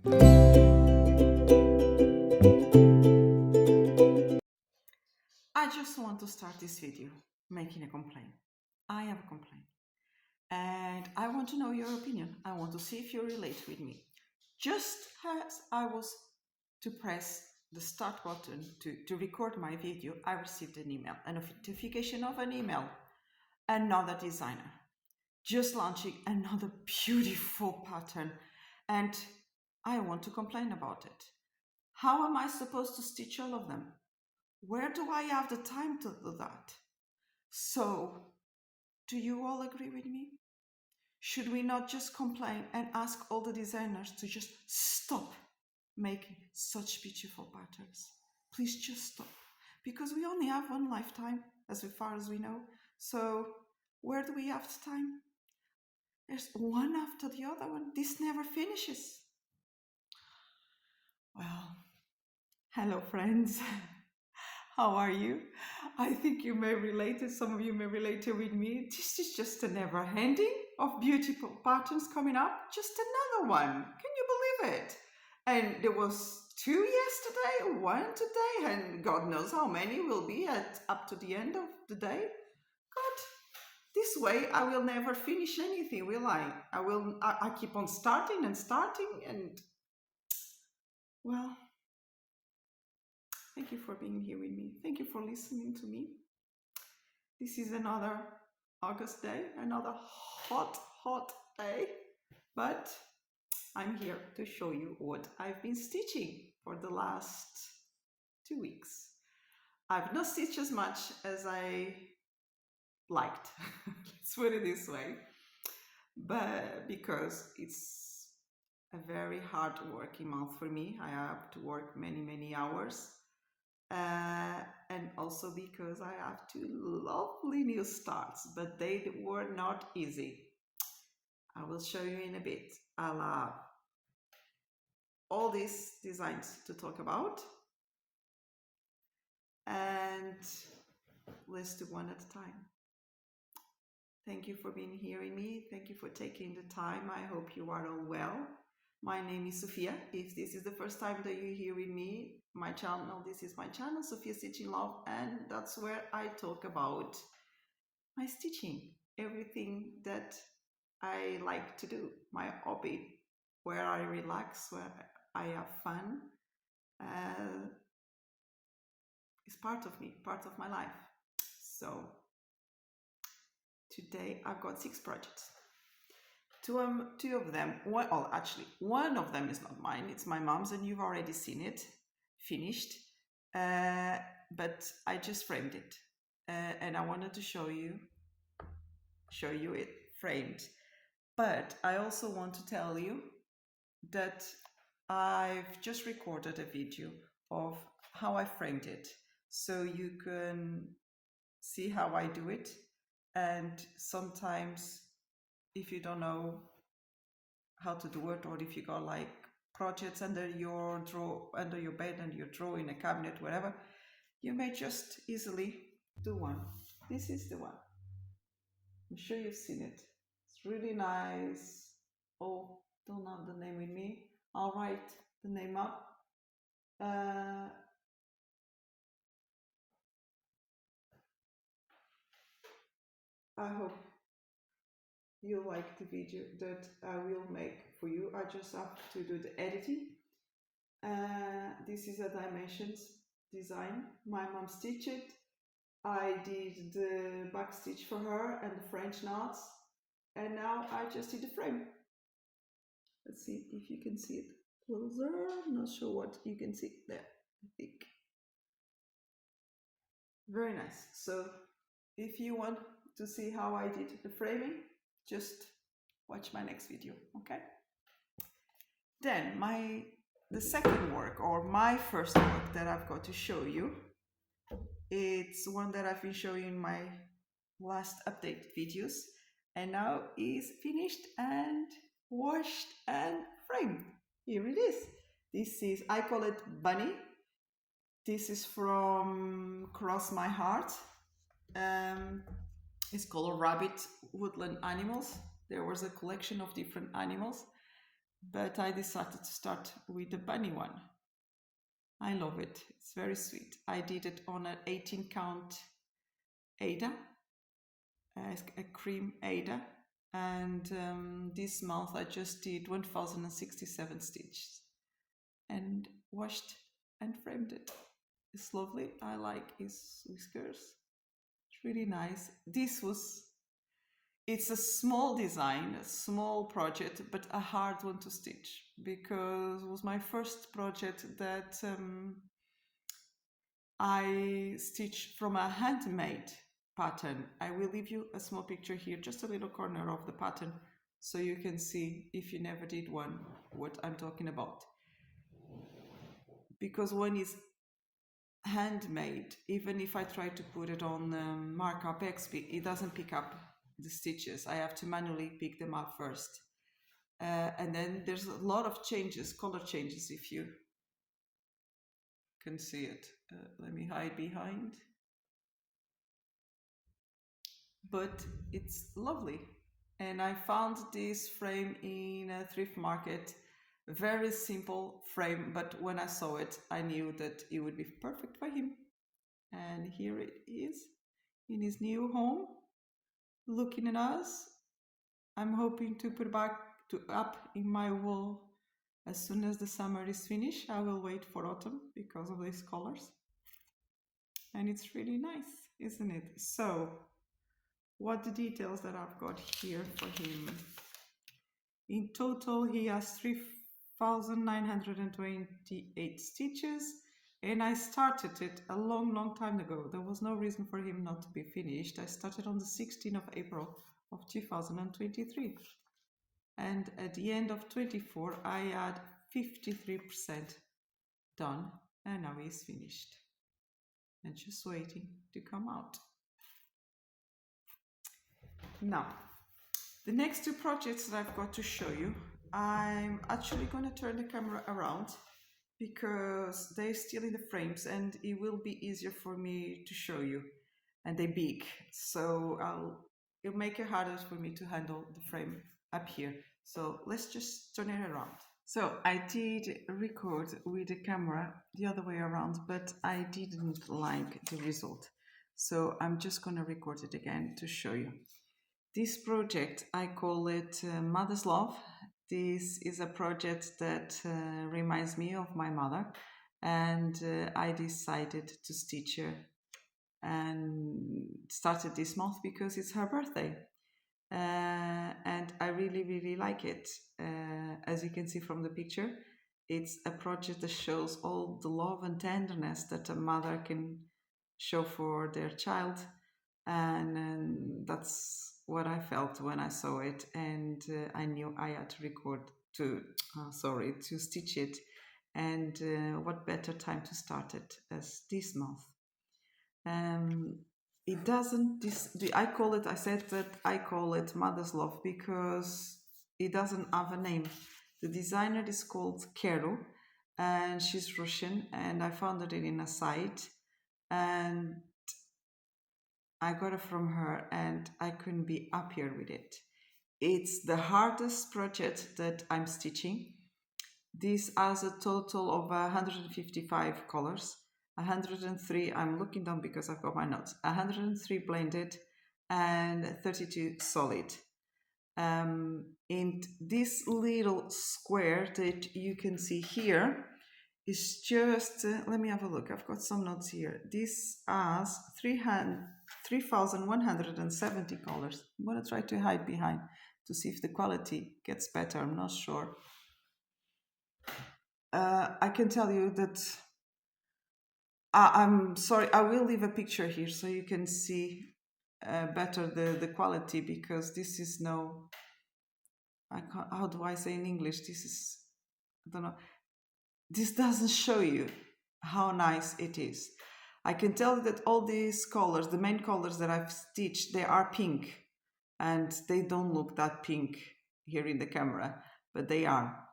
I just want to start this video making a complaint. I have a complaint and I want to know your opinion. I want to see if you relate with me. Just as I was to press the start button to record my video, I received an email, a notification of an email, another designer just launching another beautiful pattern, and I want to complain about it. How am I supposed to stitch all of them? Where do I have the time to do that? So, do you all agree with me? Should we not just complain and ask all the designers to just stop making such beautiful patterns? Please just stop. Because we only have one lifetime, as far as we know. So, where do we have the time? There's one after the other one. This never finishes. Well, hello, friends. How are you? I think you may relate to, some of you may relate to with me. This is just a never ending of beautiful patterns coming up. Just another one. Can you believe it? And there was 2 yesterday, 1 today, and God knows how many will be up to the end of the day. God, this way I will never finish anything, will I? I keep on starting and well, thank you for being here with me. Thank you for listening to me. This is another August day, another hot day, but I'm here to show you what I've been stitching for the last 2 weeks. I've not stitched as much as I liked, let's put it this way, but because it's a very hard working month for me. I have to work many hours, and also because I have 2 lovely new starts, but they were not easy. I will show you in a bit. I'll have all these designs to talk about, and let's do one at a time. Thank you for being here with me. Thank you for taking the time. I hope you are all well. My name is Sophia. If this is the first time that you're here with me, my channel, this is my channel, Sophia Stitching Love, and that's where I talk about my stitching, everything that I like to do, my hobby, where I relax, where I have fun, is part of me, part of my life. So today I've got 6 projects. Two of them, one of them is not mine, it's my mom's, and you've already seen it, finished, but I just framed it, and I wanted to show you it framed. But I also want to tell you that I've just recorded a video of how I framed it, so you can see how I do it. And sometimes if you don't know how to do it, or if you got like projects under your bed, and your drawer, in a cabinet, whatever, you may just easily do one. This is the one. I'm sure you've seen it. It's really nice. Oh, don't have the name with me. I'll write the name up. I hope you like the video that I will make for you. I just have to do the editing. This is a dimensions design. My mom stitched it. I did the back stitch for her and the French knots, and now I just did the frame. Let's see if you can see it closer. I'm not sure what you can see there, I think. Very nice. So if you want to see how I did the framing, just watch my next video, okay? Then the second work, or my first work that I've got to show you, it's one that I've been showing in my last update videos, and now is finished and washed and framed. Here it is. This is, I call it Bunny. This is from Cross My Heart. It's called Rabbit Woodland Animals. There was a collection of different animals, but I decided to start with the bunny one. I love it. It's very sweet. I did it on an 18 count Ada, a cream Ada, and this month I just did 1067 stitches and washed and framed it. It's lovely. I like his whiskers. It's really nice. It's a small design, a small project, but a hard one to stitch because it was my first project that I stitched from a handmade pattern. I will leave you a small picture here, just a little corner of the pattern, so you can see, if you never did one, what I'm talking about. Because one is handmade, even if I try to put it on markup XP, it doesn't pick up the stitches. I have to manually pick them up first. And then there's a lot of changes, color changes, if you can see it. Let me hide behind. But it's lovely. And I found this frame in a thrift market. Very simple frame, but when I saw it, I knew that it would be perfect for him. And here it is in his new home, looking at us. I'm hoping to put up in my wall as soon as the summer is finished. I will wait for autumn because of these colors. And it's really nice, isn't it? So, what the details that I've got here for him. In total, he has 3,928 stitches, and I started it a long time ago. There was no reason for him not to be finished. I started on the 16th of April of 2023. And at the end of 24, I had 53% done, and now he's finished. And just waiting to come out. Now, the next two projects that I've got to show you, I'm actually going to turn the camera around because they're still in the frames and it will be easier for me to show you. And they're big, so it'll make it harder for me to handle the frame up here. So let's just turn it around. So I did record with the camera the other way around, but I didn't like the result. So I'm just going to record it again to show you. This project, I call it Mother's Love. This is a project that reminds me of my mother, and I decided to stitch her and started this month because it's her birthday. And I really like it. As you can see from the picture, it's a project that shows all the love and tenderness that a mother can show for their child, and that's what I felt when I saw it, and I knew I had to to stitch it, and what better time to start it as this month. It doesn't, I call it Mother's Love because it doesn't have a name. The designer is called Kero, and she's Russian, and I found it in a site, and I got it from her, and I couldn't be happier with it. It's the hardest project that I'm stitching. This has a total of 155 colors. 103, I'm looking down because I've got my notes, 103 blended and 32 solid. And this little square that you can see here is just, let me have a look, I've got some notes here. This has 3,170 colors. I'm going to try to hide behind to see if the quality gets better, I'm not sure. I can tell you that I'm sorry, I will leave a picture here so you can see better the quality, because this is how do I say in English? This is, I don't know. This doesn't show you how nice it is. I can tell you that all these colors, the main colors that I've stitched, they are pink, and they don't look that pink here in the camera, but they are.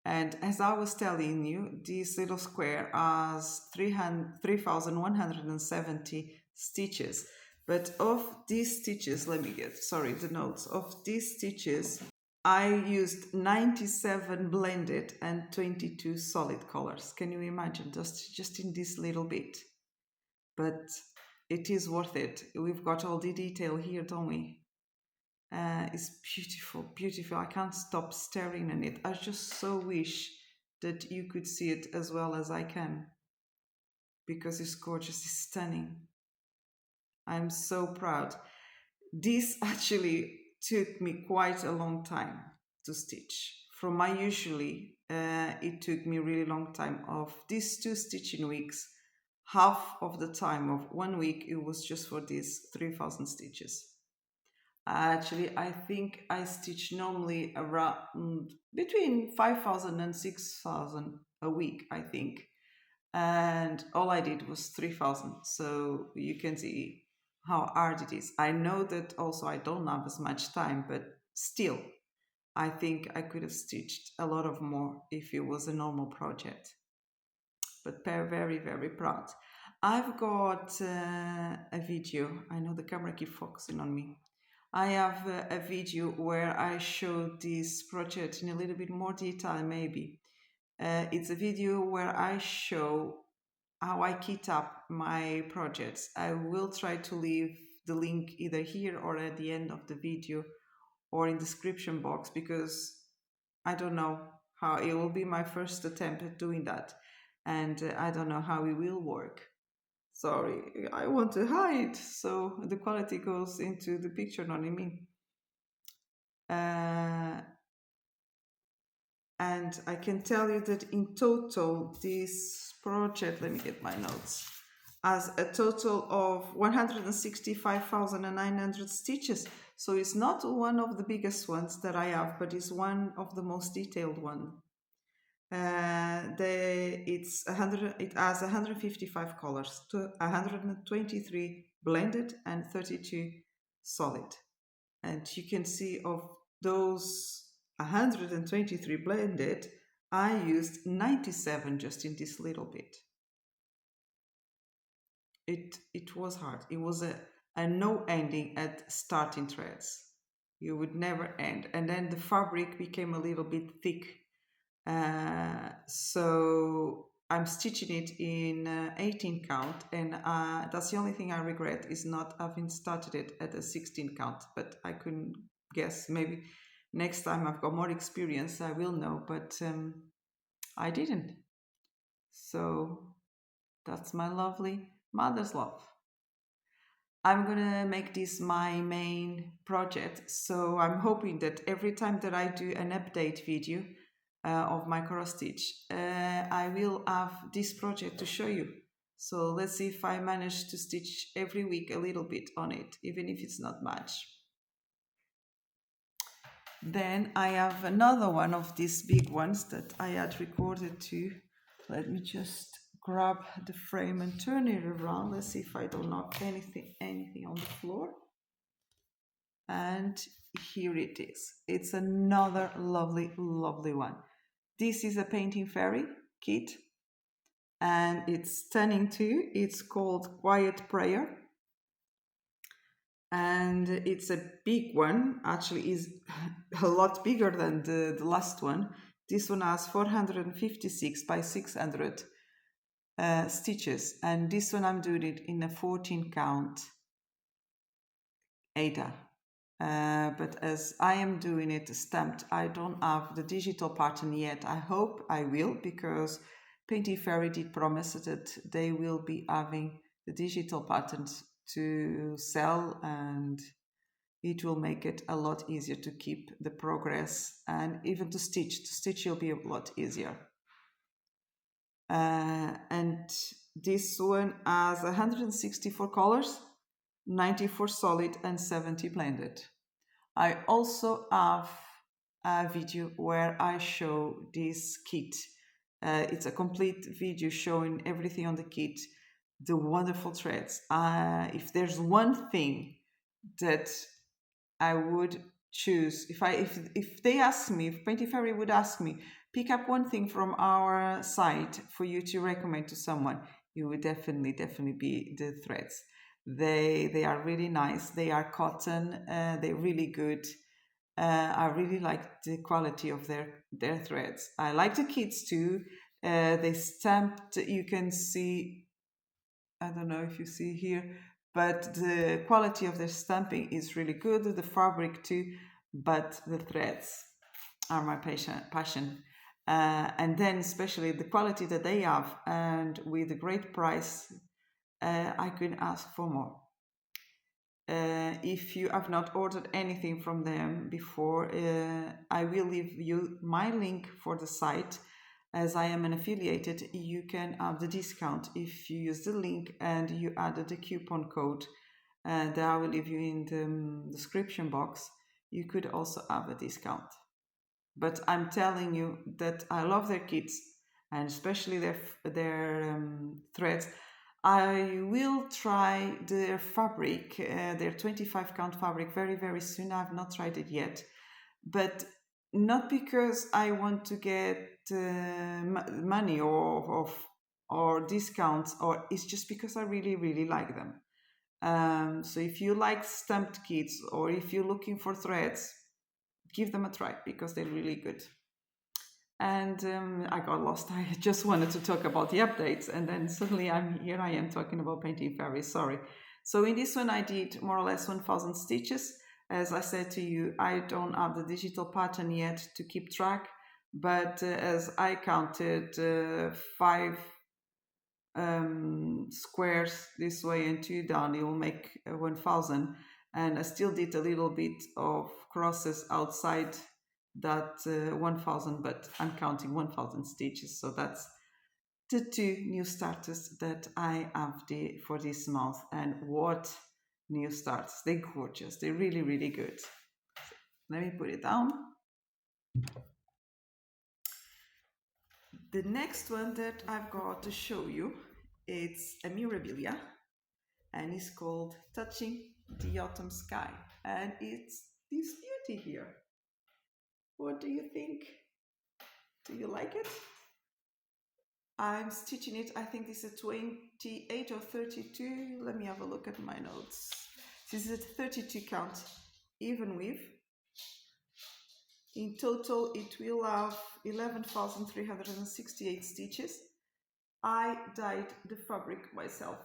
And as I was telling you, this little square has 3,170 stitches. But of these stitches, the notes of these stitches, I used 97 blended and 22 solid colors. Can you imagine, just in this little bit? But it is worth it. We've got all the detail here, don't we? It's beautiful, beautiful. I can't stop staring at it. I just so wish that you could see it as well as I can, because it's gorgeous, it's stunning. I'm so proud. This actually took me quite a long time to stitch. From my usually, it took me really long time. Of these 2 stitching weeks, half of the time of 1 week, it was just for these 3,000 stitches. Actually, I think I stitch normally around between 5,000 and 6,000 a week, I think. And all I did was 3,000. So you can see how hard it is. I know that also I don't have as much time, but still, I think I could have stitched a lot of more if it was a normal project. But very, very proud. I've got a video. I know the camera keeps focusing on me. I have a video where I show this project in a little bit more detail, maybe. It's a video where I show how I kit up my projects. I will try to leave the link either here or at the end of the video or in the description box, because I don't know how it will be my first attempt at doing that, and I don't know how it will work. Sorry, I want to hide so the quality goes into the picture, not in me. And I can tell you that in total, this project, let me get my notes, has a total of 165,900 stitches. So it's not one of the biggest ones that I have, but it's one of the most detailed one. It has 155 colors, 123 blended and 32 solid. And you can see of those 123 blended, I used 97 just in this little bit. It was hard. It was a no ending at starting threads. You would never end. And then the fabric became a little bit thick. So I'm stitching it in 18 count, and that's the only thing I regret, is not having started it at a 16 count, but I couldn't guess. Maybe next time I've got more experience, I will know, but I didn't. So that's my lovely mother's love. I'm gonna make this my main project, so I'm hoping that every time that I do an update video of my cross stitch, I will have this project to show you. So let's see if I manage to stitch every week a little bit on it, even if it's not much. Then I have another one of these big ones that I had recorded too. Let me just grab the frame and turn it around. Let's see if I don't knock anything on the floor. And here it is. It's another lovely, lovely one. This is a Painty Fairy kit, and it's stunning too. It's called Quiet Prayer, and it's a big one. Actually, is a lot bigger than the last one. This one has 456 by 600 stitches, and this one I'm doing it in a 14 count Ada. But as I am doing it stamped, I don't have the digital pattern yet. I hope I will, because Painty Fairy did promise that they will be having the digital patterns to sell, and it will make it a lot easier to keep the progress, and even to stitch. To stitch will be a lot easier. And this one has 164 colors, 94 solid and 70 blended. I also have a video where I show this kit. It's a complete video showing everything on the kit, the wonderful threads. If there's one thing that I would choose, if they ask me, if Painty Fairy would ask me, pick up one thing from our site for you to recommend to someone, it would definitely be the threads. They are really nice. They are cotton. They're really good. I really like the quality of their threads. I like the kits too. They stamped, you can see, I don't know if you see here, but the quality of their stamping is really good, the fabric too, but the threads are my passion. And then especially the quality that they have, and with a great price, I couldn't ask for more. If you have not ordered anything from them before, I will leave you my link for the site. As I am an affiliated, you can have the discount if you use the link and you added the coupon code that I will leave you in the description box. You could also have a discount. But I'm telling you that I love their kits, and especially their threads. I will try their fabric, their 25 count fabric, very, very soon. I've not tried it yet, but not because I want to get money or discounts, or it's just because I really, really like them. So if you like stamped kits, or if you're looking for threads, give them a try because they're really good. And I got lost. I just wanted to talk about the updates, and then suddenly I am talking about Painty Fairy. Sorry. So in this one, I did more or less 1,000 stitches. As I said to you, I don't have the digital pattern yet to keep track, but as I counted 5 squares this way and 2 down, it will make 1,000. And I still did a little bit of crosses outside that 1,000, but I'm counting 1,000 stitches. So that's the 2 new starters that I have for this month. And what new starts! They're gorgeous. They're really, really good. Let me put it down. The next one that I've got to show you, it's a Mirabilia, and it's called Touching the Autumn Sky. And it's this beauty here. What do you think? Do you like it? I'm stitching it, I think this is a 28 or 32. Let me have a look at my notes. This is a 32 count even weave. In total, it will have 11,368 stitches. I dyed the fabric myself.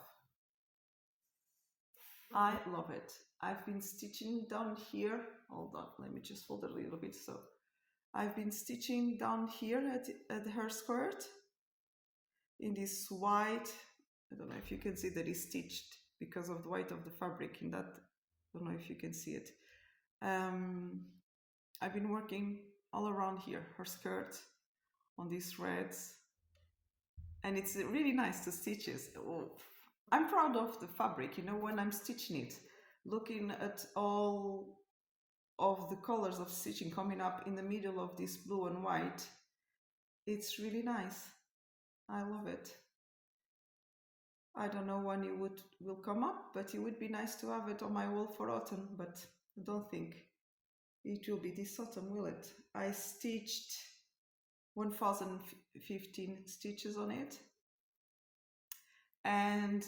I love it. I've been stitching down here. Hold on, let me just fold it a little bit. So I've been stitching down here at her skirt in this white. I don't know if you can see that it's stitched because of the white of the fabric in that. I don't know if you can see it. I've been working all around here, her skirt, on these threads, and it's really nice to stitch it. Oh, I'm proud of the fabric, you know, when I'm stitching it, looking at all of the colors of stitching coming up in the middle of this blue and white. It's really nice. I love it. I don't know when it will come up, but it would be nice to have it on my wall for autumn, but I don't think it will be this autumn, will it? I stitched 1,015 stitches on it. And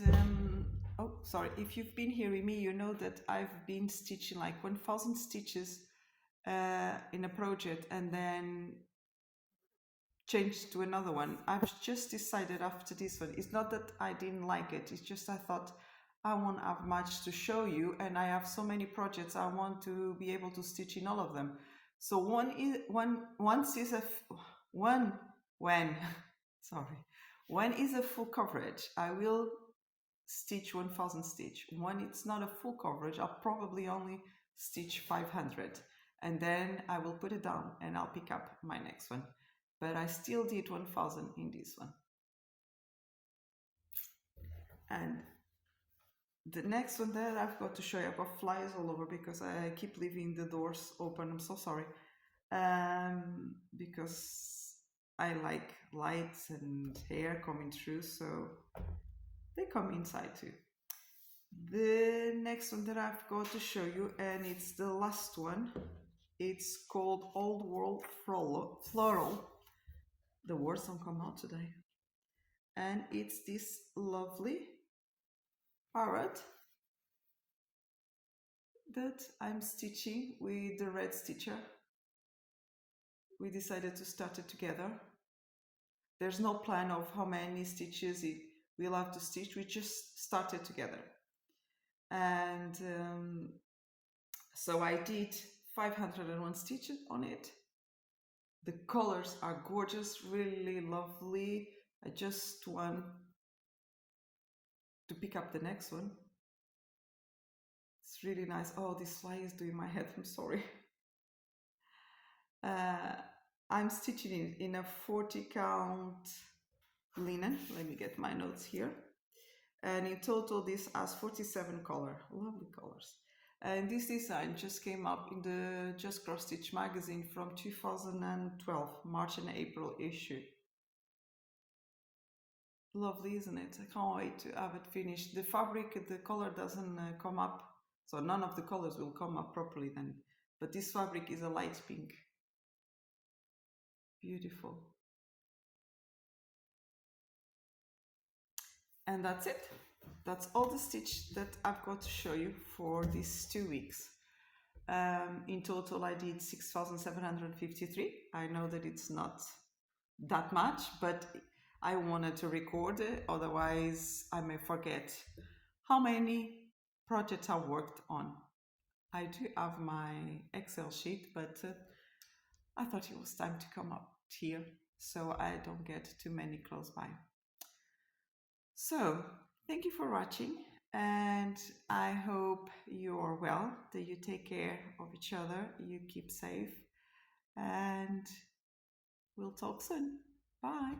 oh, sorry, if you've been hearing me, you know that I've been stitching like 1,000 stitches in a project and then changed to another one. I've just decided after this one, it's not that I didn't like it, it's just I thought I won't have much to show you, and I have so many projects I want to be able to stitch in all of them. So when is a full coverage, I will stitch 1,000 stitch. When it's not a full coverage, I'll probably only stitch 500, and then I will put it down and I'll pick up my next one. But I still did 1,000 in this one. And the next one that I've got to show you, I've got flies all over because I keep leaving the doors open. I'm so sorry. Because I like lights and air coming through, so they come inside too. The next one that I've got to show you, and it's the last one, it's called World Floral. The words don't come out today. And it's this lovely parrot that I'm stitching with the red stitcher. We decided to start it together. There's no plan of how many stitches we'll have to stitch. We just started together. And so I did 501 stitches on it. The colors are gorgeous, really lovely. I just want to pick up the next one. It's really nice. Oh, this fly is doing my head, I'm sorry. I'm stitching it in a 40 count linen. Let me get my notes here. And in total this has 47 color, lovely colors. And this design just came up in the Just CrossStitch magazine from 2012, March and April issue. Lovely, isn't it? I can't wait to have it finished. The fabric, the color doesn't come up, so none of the colors will come up properly then. But this fabric is a light pink. Beautiful. And that's it. That's all the stitch that I've got to show you for these 2 weeks. In total I did 6,753. I know that it's not that much, but I wanted to record it, otherwise I may forget how many projects I worked on. I do have my Excel sheet, but I thought it was time to come up here so I don't get too many close by. So thank you for watching, and I hope you're well, that you take care of each other, you keep safe, and we'll talk soon. Bye.